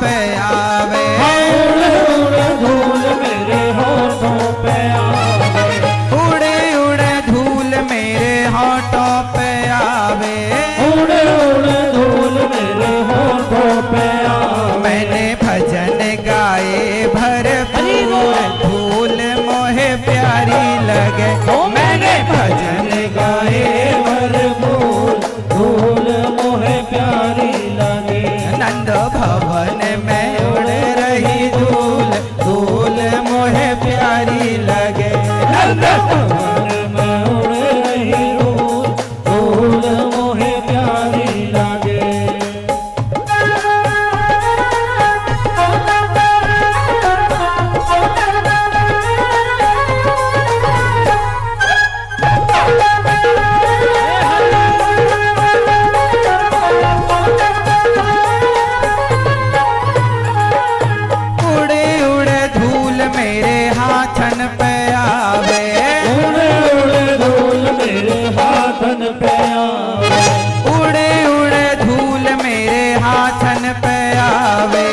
पे आवे। उड़े उड़े धूल मेरे होठों पे आवे। उड़े उड़े धूल मेरे होठों पे आवे। उड़े उड़े धूल मेरे होठों पे आवे। मैंने भजन गाए भरपूर, धूल मोहे प्यारी लगे। मैंने भजन गाए भरपूर, धूल मोहे प्यारी लगे। नंद भवन में उड़ रही धूल, धूल मोहे प्यारी लगे। नंद भवन में उड़ रही धूल, धूल मोहे प्यारी लगे। उड़े उड़े धूल मेरे हाथन पे आवे। उड़े उड़े धूल मेरे हाथन पे आवे। उड़े उड़े धूल मेरे हाथन पे आवे।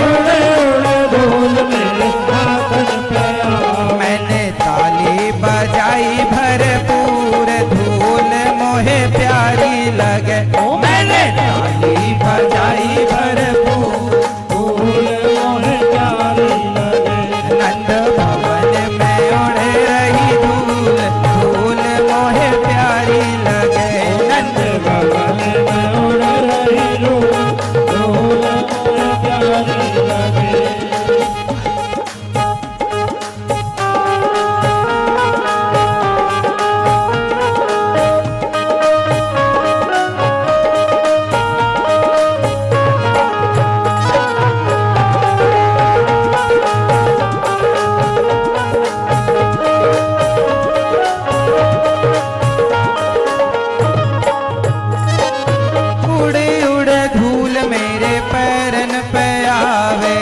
उड़े उड़े धूल मेरे हाथन पे आवे। मैंने ताली बजाई भरपूर, धूल मोहे प्यारी लगे। मैंने ताली बजाई भरपूर, धूल मोहे प्यारी लगे। नंद भवन में उड़ रही धूल, धूल मोहे प्यारी लगे। नंद भवन में उड़ रही धूल, धूल मोहे प्यारी लगे। उड़े उड़े धूल मेरे पैरन पे आवे।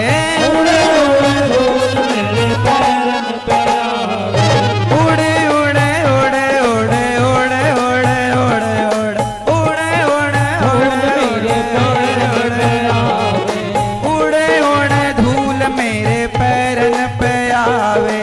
उड़े उड़े धूल मेरे पैरन पे आवे। उड़े उड़े उड़े उड़े उड़े उड़े उड़े उड़े उड़े उड़े मेरे पैरन पे आवे। उड़े उड़े धूल मेरे पैरन पे आवे।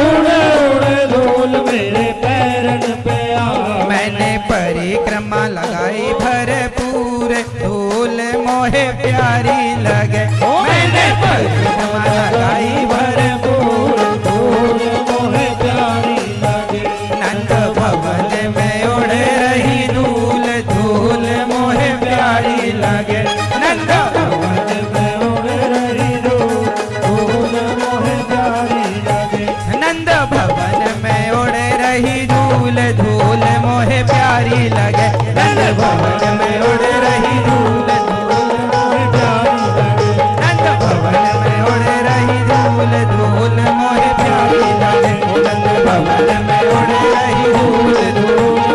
उड़े उड़े धूल मेरे पैरन पे आवे। मैंने परिक्रमा लगाई भरपूर, धूल मोहे प्यारी लगे। मैंने परिक्रमा लगाई भरपूर, धूल मोहे प्यारी लगे। नंद भवन में उड़ रही धूल, धूल मोहे प्यारी लगे। नंद भवन में उड़ रही धूल, धूल मोहे प्यारी लगे। नंद भवन में उड़ रही धूल, धूल मोहे प्यारी लगे। नंद भवन में उड़ रही धूल, धूल मोहे प्यारी लगे। नंद भवन में उड़ रही धूल, धूल मोहे प्यारी लगे। नंद भवन में उड़ रही धूल, धूल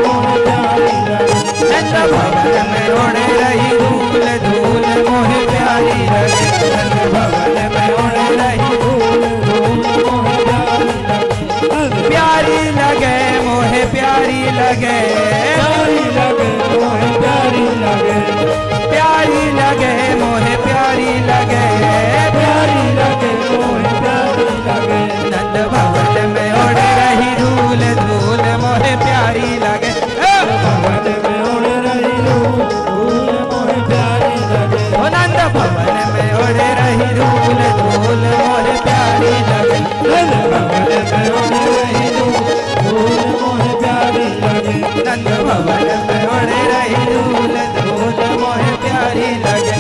मोहे प्यारी लगे। नंद भवन में उड़ रही धूल, धूल मोहे प्यारी लगे। नंद भवन में उड़ रही धूल, धूल मोहे प्यारी लगे। प्यारी लगे मोहे प्यारी लगे। प्यारी लगे मोहे प्यारी लगे। प्यारी लगे मोहे प्यारी लगे। प्यारी लगे मोहे प्यारी लगे। नंद भवन में उड़ रही धूल, धूल मोहे प्यारी लगे। भवन में उड़ रही धूल, धूल मोहे प्यारी लगे। ओ नंद भवन में उड़ रही धूल, धूल मोहे प्यारी लगे। नंद भवन में उड़ रही धूल, धूल मोहे प्यारी लगे। नंद भवन में उड़ रही धूल, धूल मोहे प्यारी लगे।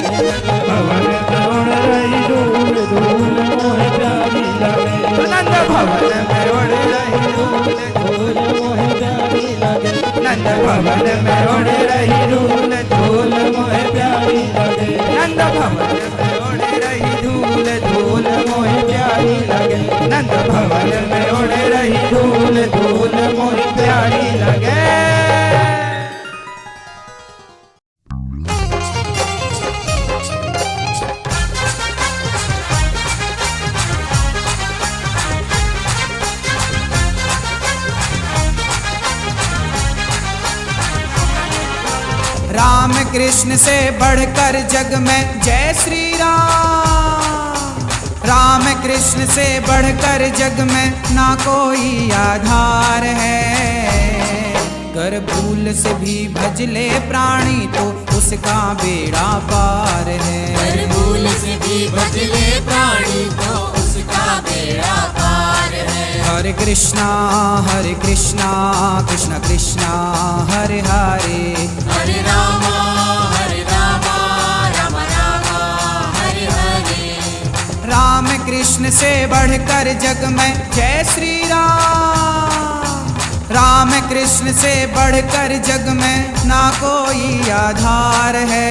भवन में उड़ रही धूल, धूल मोहे प्यारी लगे। नंद भवन में उड़ रही धूल, धूल मोहे प्यारी लगे। नंद भवन में उड़ रही धूल, धूल मोहे प्यारी लगे। नंद भवन में उड़ रही धूल, धूल मोहे प्यारी लगे। नंद भवन में उड़ रही धूल, धूल मोहे प्यारी लगे। राम कृष्ण से बढ़कर जग में जय श्री राम। कृष्ण से बढ़कर जग में ना कोई आधार है। कर भूल से भी भज ले प्राणी तो उसका बेड़ा पार है। कर भूल से भी भज ले प्राणी तो उसका बेड़ा पार है। हरे कृष्णा कृष्ण कृष्णा हरे हरे। हरे राम राम राम हरे हरे। राम कृष्ण से बढ़कर जग में जय श्री राम। राम कृष्ण से बढ़कर जग में ना कोई आधार है।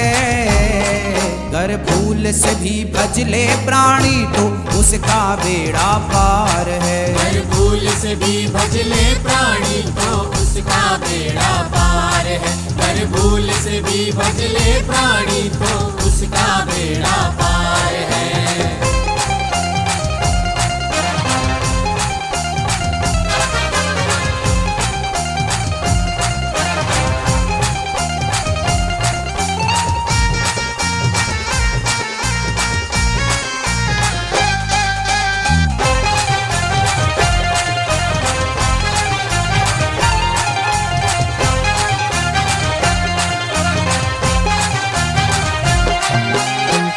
कर भूल से भी भज ले प्राणी तो उसका बेड़ा पार है। कर भूल से भी भज ले प्राणी तो उसका बेड़ा पार है। कर भूल से भी भज ले प्राणी तो उसका बेड़ा पार है।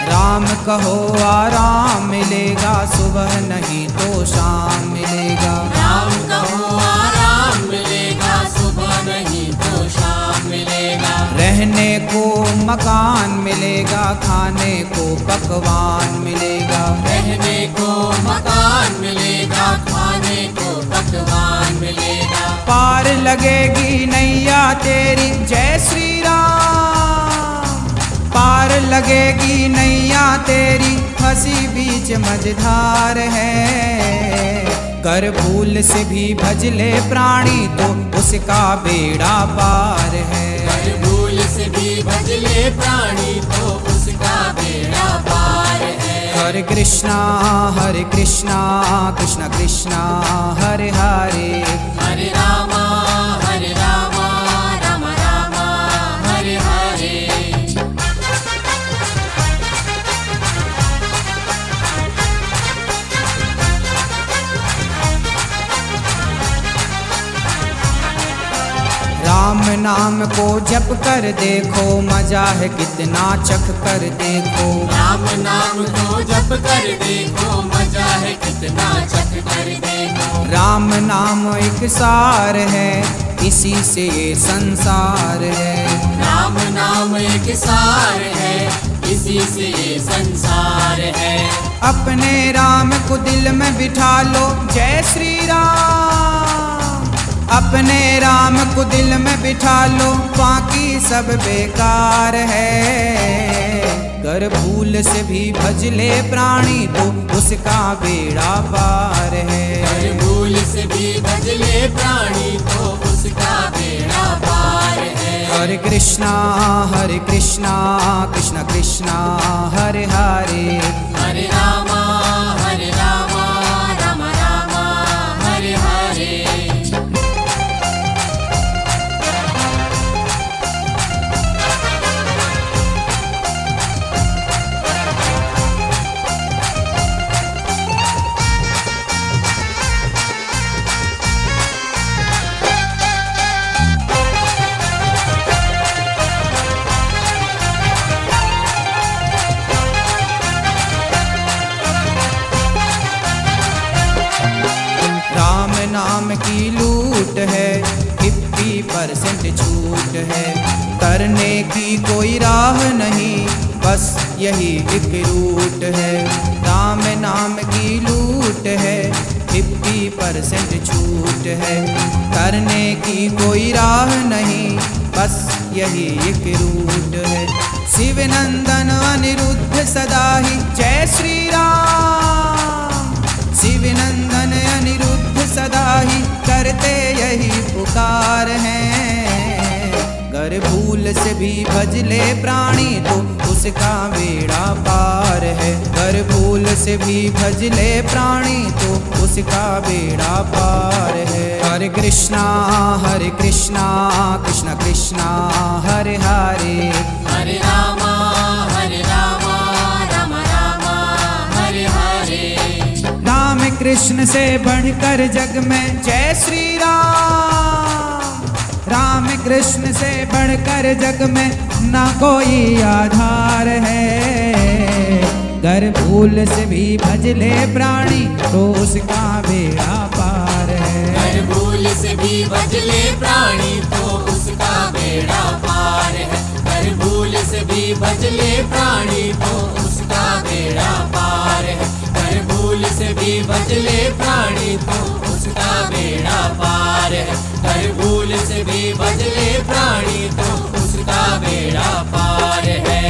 राम कहो आराम मिलेगा, सुबह नहीं तो शाम मिलेगा। राम कहो आराम मिलेगा, सुबह नहीं तो शाम मिलेगा। रहने को मकान मिलेगा, खाने को पकवान मिलेगा। रहने को मकान मिलेगा, खाने को पकवान मिलेगा। पार लगेगी नैया तेरी जय श्री राम। पार लगेगी नैया तेरी फंसी बीच मझधार है। कर भूल से भी भज ले प्राणी तो उसका बेड़ा पार है। कर भूल से भी भज ले प्राणी तो उसका बेड़ा पार है। हरे कृष्णा कृष्ण कृष्णा हरे हरे। हरे राम राम राम हरे हरे। राम नाम को जप कर देखो, मजा है कितना चख कर देखो। राम नाम को जप कर देखो, मजा है कितना चख कर देखो। राम नाम एक सार है, इसी से ये संसार है। राम नाम एक सार है, इसी से ये संसार है। अपने राम को दिल में बिठा लो जय श्री राम। अपने राम को दिल में बिठा लो, बाकी सब बेकार है। कर भूल से भी भज ले प्राणी तो उसका बेड़ा पार है। कर भूल से भी भज ले प्राणी तो उसका बेड़ा पार है। हरे कृष्णा कृष्ण कृष्णा हरे हरे। हरे राम राम राम हरे हरे। राम नाम की लूट है, 50% छूट है। करने की कोई राह नहीं, बस यही एक रूट है। राम नाम की लूट है, 50% छूट है। करने की कोई राह नहीं, बस यही एक रूट है। शिव नंदन अनिरुद्ध सदा ही जय श्री राम। शिव नंदन अनिरुद्ध सदा ही करते यही पुकार हैं। कर भूल से भी भज ले प्राणी तो उसका बेड़ा पार है। कर भूल से भी भज ले प्राणी तो उसका बेड़ा पार है। हरे कृष्णा कृष्ण कृष्णा हरे हरे। हरे राम राम राम हरे हरे। कृष्ण से बढ़कर जग में जय श्री राम। राम कृष्ण से बढ़कर जग में ना कोई आधार है। गर भूल से भी भज ले प्राणी तो उसका बेड़ा पार है। गर भूल से भी भज ले प्राणी तो उसका बेड़ा पार है। गर भूल से भी भज ले प्राणी तो उसका बेड़ा पार है। गर भूल से भी भज ले प्राणी तो उसका बेड़ा पार है। गर भूल से भी भज ले प्राणी तो उसका बेड़ा पार है।